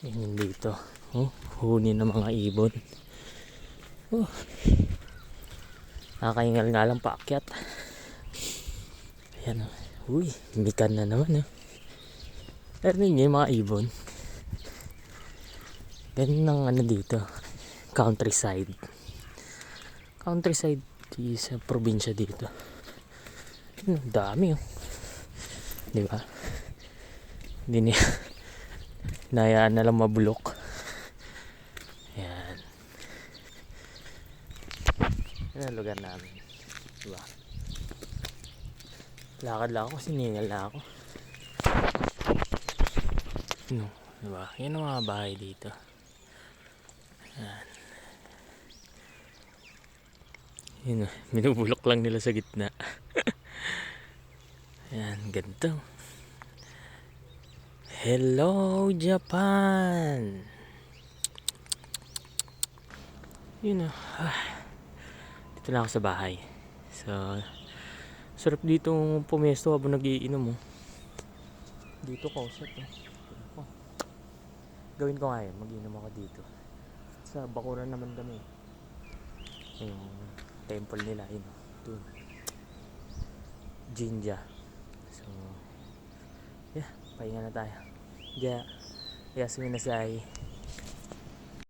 Yan yung dito. Oh, huni ng mga ibon. Oh, nakakaingal nga lang paakyat. Ayan o. Uy, mikan na naman eh. Pero yun yung mga ibon. Ganun ng ano dito. Countryside. Countryside sa probinsya dito. Dami oh. Di ba? Hindi niya nayaan na lang mabulok. Yan. Yan ang lugar namin. Di ba? Lakad lang ako, siningal na ako. No, di ba? Yan ang mga bahay dito. Yan. Yun, minubulok lang nila sa gitna. Yan, ganito. Hello, Japan! Yun dito na ako sa bahay. So, sarap dito pumesto habang nagiinom oh. Dito ko, sarap oh. Gawin ko nga yun, mag-inom ako dito. Sa bakuran naman kami. Yung temple nila, yun doon. Jinja. So, yeah, pahinga na tayo. Yeah, yasuminasai.